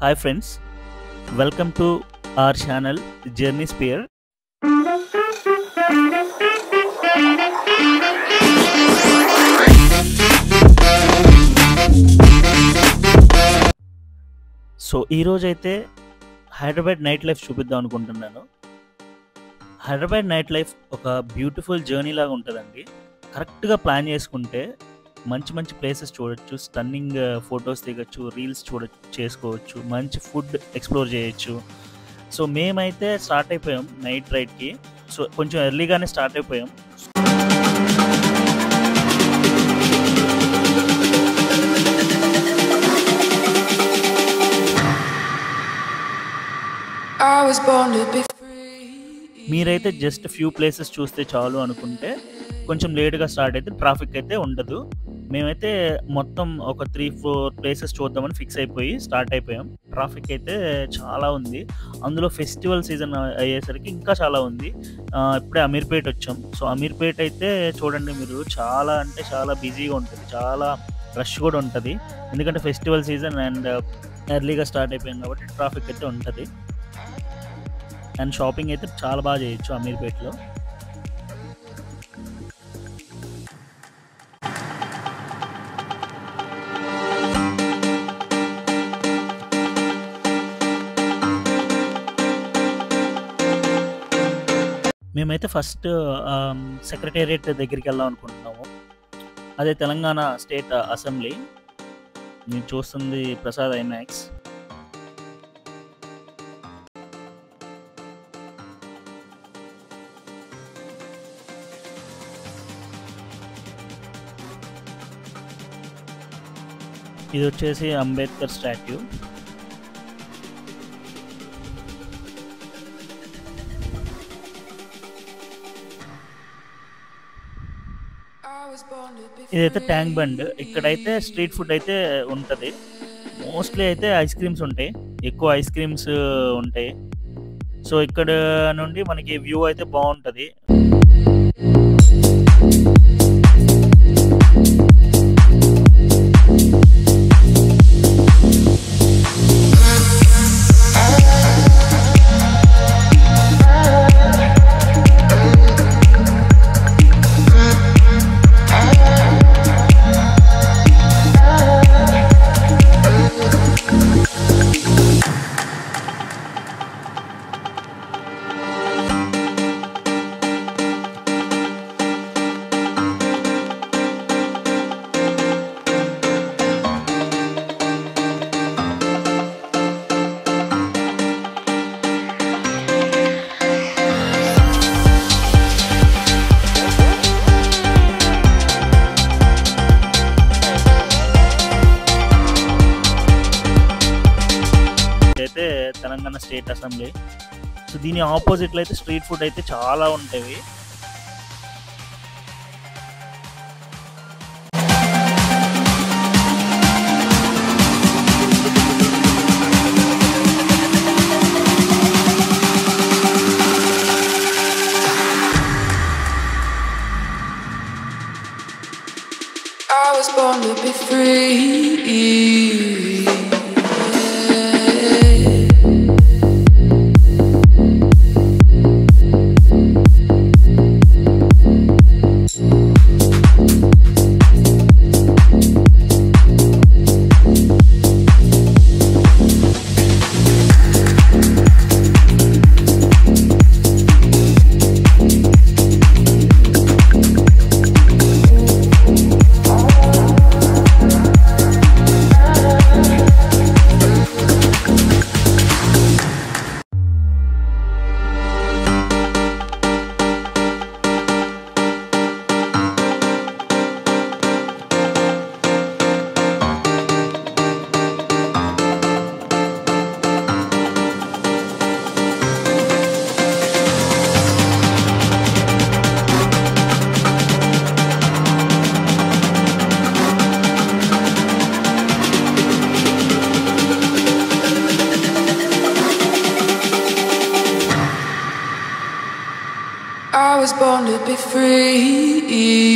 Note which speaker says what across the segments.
Speaker 1: Hi friends, welcome to our channel Journey Spear. So ఈరోజు అయితే Hyderabad night life చూపిద్దాం అనుకుంటున్నాను. హైదరాబాద్ నైట్ లైఫ్ ఒక బ్యూటిఫుల్ జర్నీ లాగా ఉంటుందండి. కరెక్ట్గా ప్లాన్ చేసుకుంటే మంచి మంచి ప్లేసెస్ చూడొచ్చు, స్టన్నింగ్ ఫొటోస్ దిగచ్చు, రీల్స్ చేసుకోవచ్చు, మంచి ఫుడ్ ఎక్స్ప్లోర్ చేయొచ్చు. సో మేమైతే స్టార్ట్ అయిపోయాం నైట్ రైడ్కి. సో కొంచెం ఎర్లీగానే స్టార్ట్ అయిపోయాం. మీరైతే జస్ట్ ఫ్యూ ప్లేసెస్ చూస్తే చాలు అనుకుంటే కొంచెం లేట్గా స్టార్ట్ అయితే ట్రాఫిక్ అయితే ఉండదు. మేమైతే మొత్తం ఒక 3-4 ప్లేసెస్ చూద్దామని ఫిక్స్ అయిపోయి స్టార్ట్ అయిపోయాం. ట్రాఫిక్ అయితే చాలా ఉంది, అందులో ఫెస్టివల్ సీజన్ అయ్యేసరికి ఇంకా చాలా ఉంది. ఇప్పుడే అమీర్పేట వచ్చాం. సో అమీర్పేట అయితే చూడండి మీరు, చాలా అంటే చాలా బిజీగా ఉంటుంది, చాలా రష్ కూడా ఉంటుంది. ఎందుకంటే ఫెస్టివల్ సీజన్ అండ్ ఎర్లీగా స్టార్ట్ అయిపోయాం కాబట్టి ట్రాఫిక్ అయితే ఉంటుంది. అండ్ షాపింగ్ అయితే చాలా బాగా చేయొచ్చు అమీర్పేటలో. మేమైతే ఫస్ట్ సెక్రటేరియట్ దగ్గరికి వెళ్దాం అనుకుంటున్నాము. అదే తెలంగాణ స్టేట్ అసెంబ్లీ. మీరు చూస్తుంది ప్రసాద్ ఐమాక్స్. ఇది వచ్చేసి అంబేద్కర్ స్టాట్యూ. ఇదైతే ట్యాంక్ బండ్. ఇక్కడైతే స్ట్రీట్ ఫుడ్ అయితే ఉంటుంది. మోస్ట్లీ అయితే ఐస్ క్రీమ్స్ ఉంటాయి, ఎక్కువ ఐస్ క్రీమ్స్ ఉంటాయి. సో ఇక్కడ నుండి మనకి వ్యూ అయితే బాగుంటుంది. అయితే తెలంగాణ స్టేట్ అసెంబ్లీ. సో దీని ఆపోజిట్లో అయితే స్ట్రీట్ ఫుడ్ అయితే చాలా ఉంటాయి.
Speaker 2: I was born to be free. I was born to be free.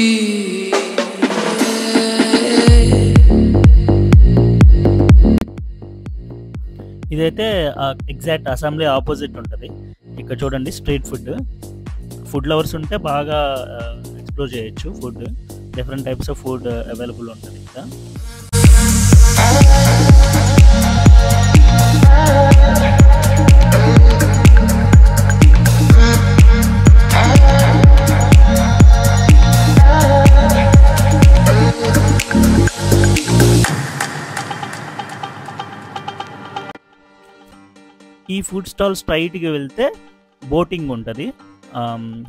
Speaker 1: ఇదైతే ఎగ్జాక్ట్ అసెంబ్లీ ఆపోజిట్ ఉంటుంది. ఇక్కడ చూడండి స్ట్రీట్ ఫుడ్ లవర్స్ ఉంటే బాగా ఎక్స్ప్లోర్ చేయొచ్చు. Different types of food available ఉంటుంది ఇక్కడ. ఈ ఫుడ్ స్టాల్ స్ట్రైట్గా వెళ్తే బోటింగ్ ఉంటుంది.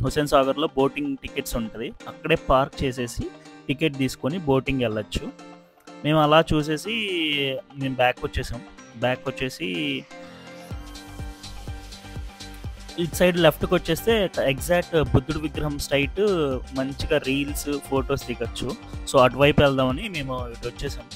Speaker 1: హుస్సేన్ సాగర్లో బోటింగ్ టికెట్స్ ఉంటుంది. అక్కడే పార్క్ చేసేసి టికెట్ తీసుకొని బోటింగ్ వెళ్ళచ్చు. మేము అలా చూసేసి మేము బ్యాక్ వచ్చేసి ఇటు సైడ్ లెఫ్ట్కి వచ్చేస్తే ఎగ్జాక్ట్ బుద్ధుడి విగ్రహం స్ట్రైట్ మంచిగా రీల్స్ ఫొటోస్ దిగచ్చు. సో అటువైపు వెళ్దామని మేము ఇటు వచ్చేసాం.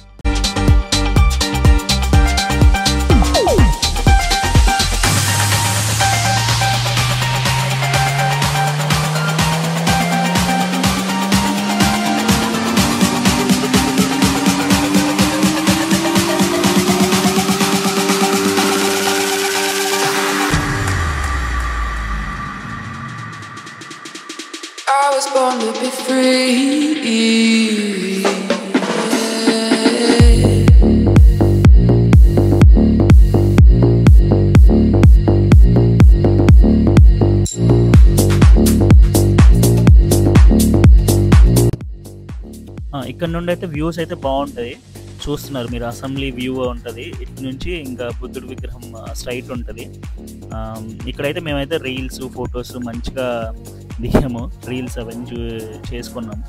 Speaker 2: I was born to be free.
Speaker 1: ఇక్కడ నుండి అయితే వ్యూస్ అయితే బాగుంటాయి. చూస్తున్నారు మీరు, అసెంబ్లీ వ్యూ ఉంటుంది. ఇటు నుంచి ఇంకా బుద్ధుడి విగ్రహం స్ట్రైట్ ఉంటుంది. ఇక్కడైతే మేమైతే రీల్స్ ఫొటోస్ మంచిగా దిగాము. రీల్స్ అవన్నీ చేసుకున్నాం.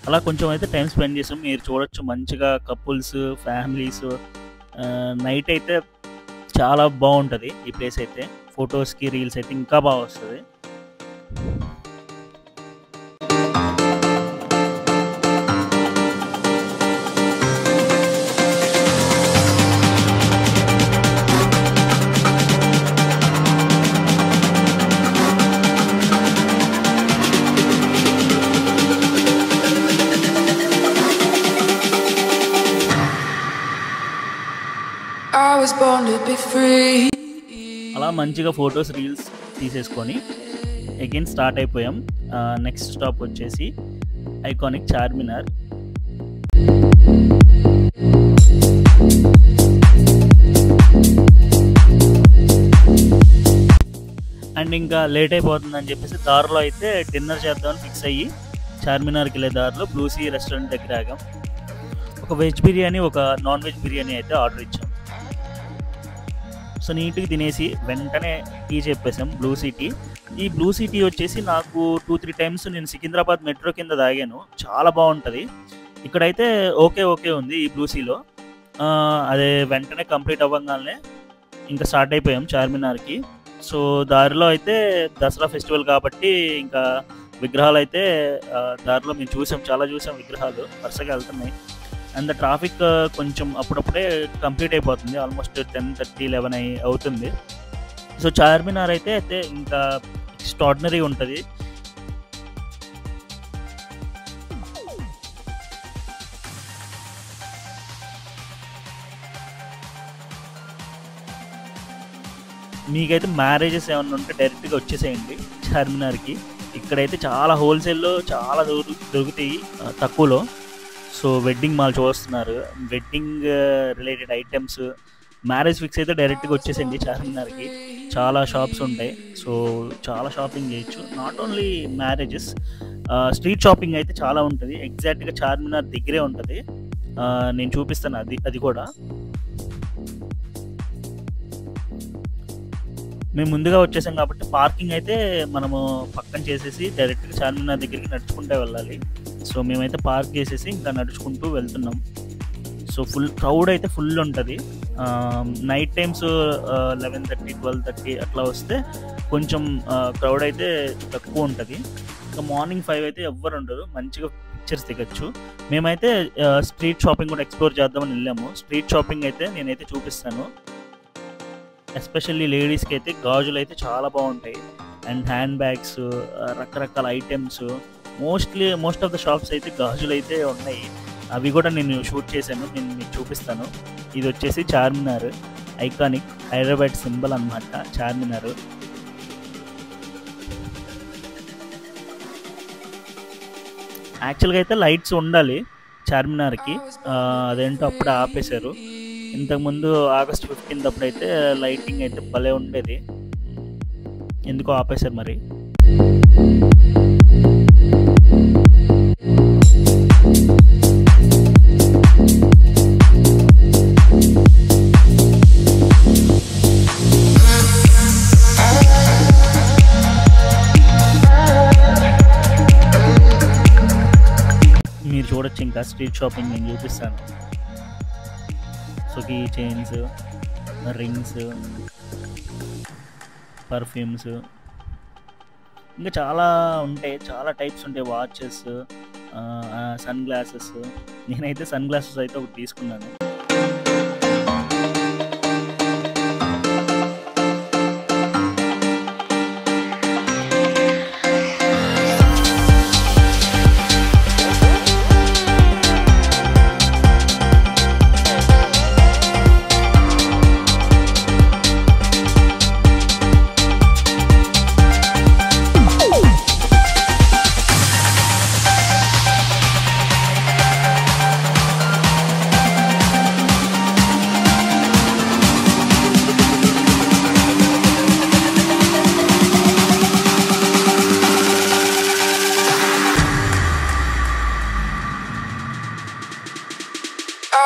Speaker 1: అలా కొంచెం అయితే టైం స్పెండ్ చేసాం. మీరు చూడొచ్చు మంచిగా కపుల్స్ ఫ్యామిలీస్. నైట్ అయితే చాలా బాగుంటుంది ఈ ప్లేస్ అయితే. ఫొటోస్కి రీల్స్ అయితే ఇంకా బాగా వస్తుంది.
Speaker 2: I was born to be free.
Speaker 1: అలా మంచిగా ఫొటోస్ రీల్స్ తీసేసుకొని అగైన్ స్టార్ట్ అయిపోయాం. నెక్స్ట్ స్టాప్ వచ్చేసి ఐకానిక్ చార్మినార్. అండ్ ఇంకా లేట్ అయిపోతుందని చెప్పేసి దారిలో అయితే డిన్నర్ చేద్దామని ఫిక్స్ అయ్యి చార్మినార్కి వెళ్ళే దారిలో బ్లూ సీ రెస్టారెంట్ దగ్గర ఆగాం. ఒక వెజ్ బిర్యానీ ఒక నాన్ వెజ్ బిర్యానీ అయితే ఆర్డర్ ఇచ్చాం. సో నీట్గా తినేసి వెంటనే టీ చెప్పేసాం, బ్లూ సీ టీ. ఈ బ్లూ సీ టీ వచ్చేసి నాకు 2-3 టైమ్స్ నేను సికింద్రాబాద్ మెట్రో కింద తాగాను. చాలా బాగుంటుంది. ఇక్కడైతే ఓకే ఉంది ఈ బ్లూ సీలో. అదే వెంటనే కంప్లీట్ అవ్వగానే ఇంకా స్టార్ట్ అయిపోయాం చార్మినార్కి. సో దారిలో అయితే దసరా ఫెస్టివల్ కాబట్టి ఇంకా విగ్రహాలు అయితే దారిలో మేము చాలా చూసాం. విగ్రహాలు వరుసగా వెళ్తున్నాయి. అండ్ ట్రాఫిక్ కొంచెం అప్పుడప్పుడే కంప్లీట్ అయిపోతుంది. ఆల్మోస్ట్ 10:30-11 అవుతుంది. సో చార్మినార్ అయితే ఇంకా ఎక్స్ట్రాడినరీ ఉంటుంది. మీకైతే మ్యారేజెస్ ఏమన్నా ఉంటే డైరెక్ట్గా వచ్చేసేయండి చార్మినార్కి. ఇక్కడైతే చాలా హోల్సేల్లో చాలా దొరుకుతాయి తక్కువలో. సో వెడ్డింగ్ మాల్ చూస్తున్నారు, wedding related items. Marriage fix అయితే డైరెక్ట్గా వచ్చేసేయండి చార్మినార్కి. చాలా షాప్స్ ఉంటాయి. సో చాలా షాపింగ్ చేయొచ్చు. Not only marriages, street shopping అయితే చాలా ఉంటుంది. ఎగ్జాక్ట్గా చార్మినార్ దగ్గరే ఉంటుంది. నేను చూపిస్తాను అది కూడా. మేము ముందుగా వచ్చేసాం కాబట్టి పార్కింగ్ అయితే మనము పక్కన చేసేసి డైరెక్ట్గా చార్మినార్ దగ్గరికి నడుచుకుంటూ వెళ్ళాలి. సో మేమైతే పార్క్ చేసేసి ఇంకా నడుచుకుంటూ వెళ్తున్నాం. సో క్రౌడ్ అయితే ఫుల్ ఉంటుంది. నైట్ టైమ్స్ 11:30-12:30 అట్లా వస్తే కొంచెం క్రౌడ్ అయితే తక్కువ ఉంటుంది. ఇంకా మార్నింగ్ 5 అయితే ఎవ్వరు ఉండదు. మంచిగా పిక్చర్స్ దిగచ్చు. మేమైతే స్ట్రీట్ షాపింగ్ కూడా ఎక్స్ప్లోర్ చేద్దామని వెళ్ళాము. స్ట్రీట్ షాపింగ్ అయితే నేనైతే చూపిస్తాను. ఎస్పెషల్లీ లేడీస్కి అయితే గాజులు అయితే చాలా బాగుంటాయి. అండ్ హ్యాండ్ బ్యాగ్స్, రకరకాల items. Most of the shops అయితే గాజులు అయితే ఉన్నాయి. అవి కూడా నేను షూట్ చేశాను, నేను మీకు చూపిస్తాను. ఇది వచ్చేసి చార్మినార్, ఐకానిక్ హైదరాబాద్ సింబల్ అన్నమాట చార్మినార్. యాక్చువల్గా అయితే లైట్స్ ఉండాలి చార్మినార్కి, అదేంటో అప్పుడు ఆపేశారు. ఇంతకుముందు ఆగస్ట్ 15 అప్పుడైతే లైటింగ్ అయితే భలే ఉండేది, ఎందుకో ఆపేశారు మరి. మీరు చూడొచ్చు, ఇంకా స్ట్రీట్ షాపింగ్ నేను చూపిస్తాను. So key chains, rings, perfumes, ఇంకా చాలా ఉంటాయి, చాలా టైప్స్ ఉంటాయి. Watches, sunglasses. నేనైతే సన్ గ్లాసెస్ అయితే ఒకటి తీసుకున్నాను.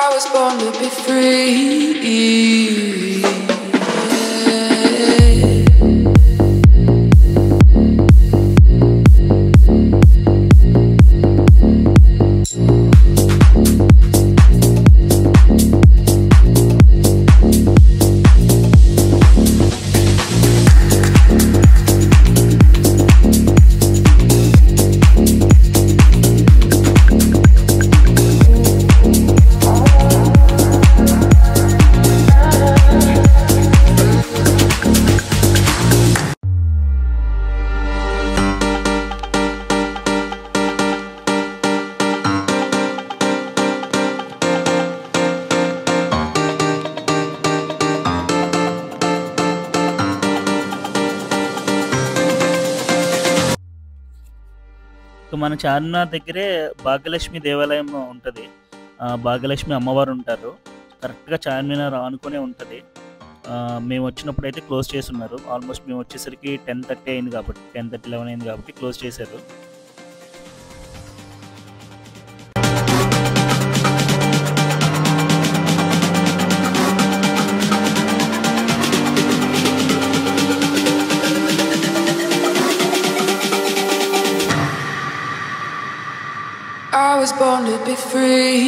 Speaker 2: I was born to be free.
Speaker 1: మన చార్మినార్ దగ్గరే భాగ్యలక్ష్మి దేవాలయం ఉంటుంది. భాగ్యలక్ష్మి అమ్మవారు ఉంటారు, కరెక్ట్గా చార్మినార్ ఆనుకునే ఉంటుంది. మేము వచ్చినప్పుడు అయితే క్లోజ్ చేసి ఉన్నారు. ఆల్మోస్ట్ మేము వచ్చేసరికి 10:30 అయింది కాబట్టి, 10:30, 11 అయింది కాబట్టి క్లోజ్ చేశారు.
Speaker 2: I was born to be free.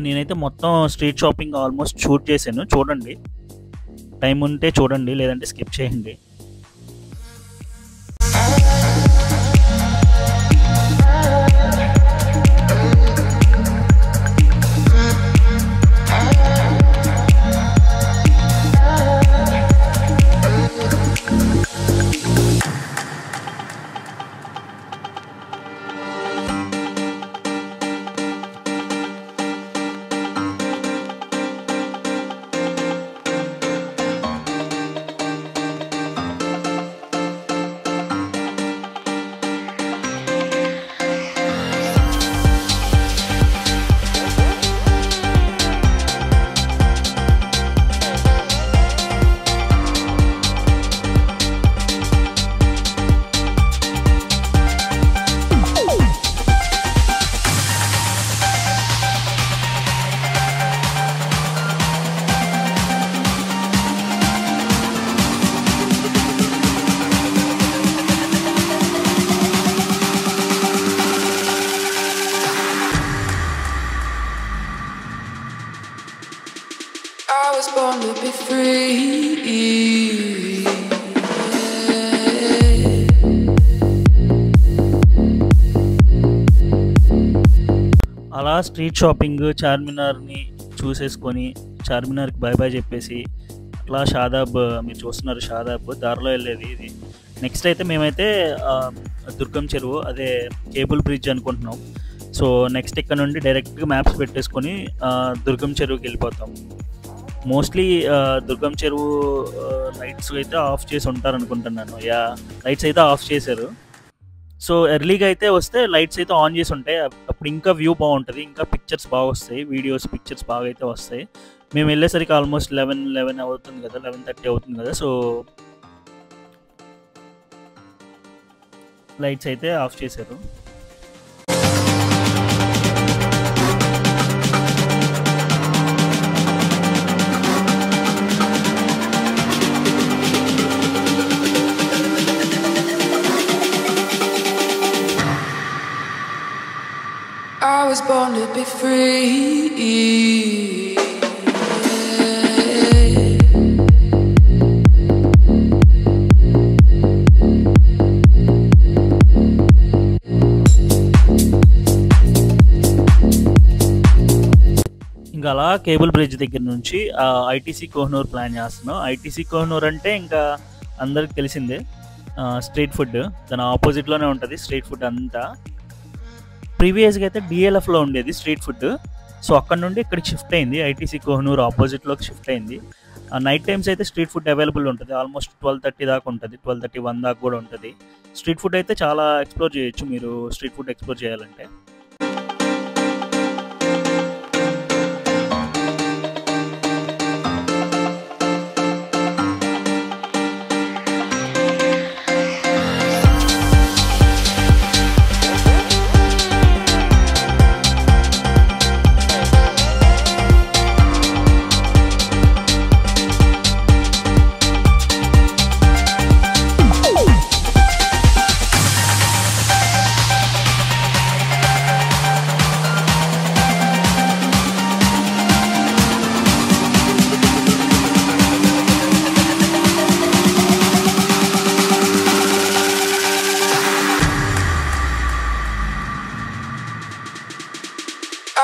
Speaker 1: నేనైతే మొత్తం స్ట్రీట్ షాపింగ్ ఆల్మోస్ట్ షూట్ చేశాను. చూడండి, టైం ఉంటే చూడండి, లేదంటే స్కిప్ చేయండి.
Speaker 2: I was born to be free.
Speaker 1: అలా స్ట్రీట్ షాపింగ్ చార్మినార్ని చూసేసుకొని చార్మినార్కి బాయ్ బాయ్ చెప్పేసి అట్లా షాదాబ్, మీరు చూస్తున్నారు షాదాబ్ దారిలో వెళ్ళేది ఇది. నెక్స్ట్ అయితే మేమైతే దుర్గం చెరువు, అదే కేబుల్ బ్రిడ్జ్ అనుకుంటున్నాం. సో నెక్స్ట్ ఇక్కడ నుండి డైరెక్ట్గా మ్యాప్స్ పెట్టేసుకొని దుర్గం చెరువుకి వెళ్ళిపోతాం. మోస్ట్లీ దుర్గం చెరువు లైట్స్ అయితే ఆఫ్ చేసి ఉంటారు అనుకుంటున్నాను. లైట్స్ అయితే ఆఫ్ చేశారు. సో ఎర్లీగా అయితే వస్తే లైట్స్ అయితే ఆన్ చేసి ఉంటాయి. అప్పుడు ఇంకా వ్యూ బాగుంటుంది, ఇంకా పిక్చర్స్ బాగా వస్తాయి, వీడియోస్ పిక్చర్స్ బాగా అయితే వస్తాయి. మేము వెళ్ళేసరికి ఆల్మోస్ట్ 11 అవుతుంది కదా, 11:30 అవుతుంది కదా. సో లైట్స్ అయితే ఆఫ్ చేశారు.
Speaker 2: I was born to be free.
Speaker 1: ఇంకా అలా కేబుల్ బ్రిడ్జ్ దగ్గర నుంచి ఐటీసీ కోహినూర్ ప్లాన్ చేస్తున్నాం. ఐటీసీ కోహినూర్ అంటే ఇంకా అందరికి తెలిసిందే, స్ట్రీట్ ఫుడ్. దాని ఆపోజిట్లోనే ఉంటుంది స్ట్రీట్ ఫుడ్ అంతా. ప్రీవియస్గా అయితే డిఎల్ఎఫ్లో ఉండేది స్ట్రీట్ ఫుడ్. సో అక్కడ నుండి ఇక్కడికి షిఫ్ట్ అయింది, ఐటీసీ కోహినూర్ ఆపోజిట్లోకి షిఫ్ట్ అయింది. నైట్ టైమ్స్ అయితే స్ట్రీట్ ఫుడ్ అవైలబుల్ ఉంటుంది, ఆల్మోస్ట్ 12:30 దాకా ఉంటుంది, 12:30-1 దాకా కూడా ఉంటుంది. స్ట్రీట్ ఫుడ్ అయితే చాలా ఎక్స్ప్లోర్ చేయొచ్చు మీరు, స్ట్రీట్ ఫుడ్ ఎక్స్ప్లోర్ చేయాలంటే.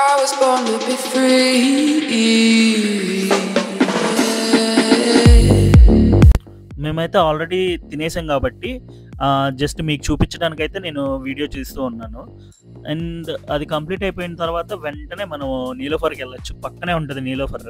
Speaker 1: I was born to be free. మేమైతే ఆల్రెడీ తినేసాం కాబట్టి జస్ట్ మీకు చూపించడానికి అయితే నేను వీడియో చూస్తూ ఉన్నాను. అండ్ అది కంప్లీట్ అయిపోయిన తర్వాత వెంటనే మనం నీలోఫర్కి వెళ్ళొచ్చు, పక్కనే ఉంటుంది నీలోఫర్.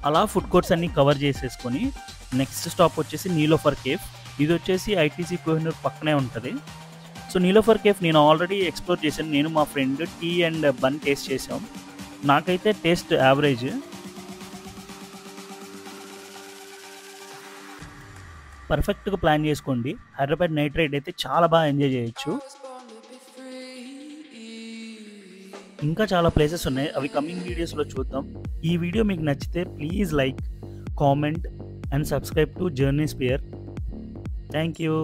Speaker 1: అలా ఫుడ్ కోర్ట్స్ అన్నీ కవర్ చేసేసుకొని నెక్స్ట్ స్టాప్ వచ్చేసి నీలోఫర్ కేఫ్. ఇది వచ్చేసి ఐటీసీ కోహినూర్ పక్కనే ఉంటుంది. సో నీలోఫర్ కేఫ్ నేను ఆల్రెడీ ఎక్స్ప్లోర్ చేశాను, నేను మా friend tea and bun taste చేసాం. నాకైతే టేస్ట్ యావరేజ్. పర్ఫెక్ట్గా ప్లాన్ చేసుకోండి, హైదరాబాద్ నైట్ రైడ్ అయితే చాలా బాగా ఎంజాయ్ చేయొచ్చు. ఇంకా చాలా ప్లేసెస్ ఉన్నాయి, అవి కమింగ్ వీడియోస్లో చూద్దాం. ఈ వీడియో మీకు నచ్చితే please like, comment and subscribe to journey sphere. Thank you.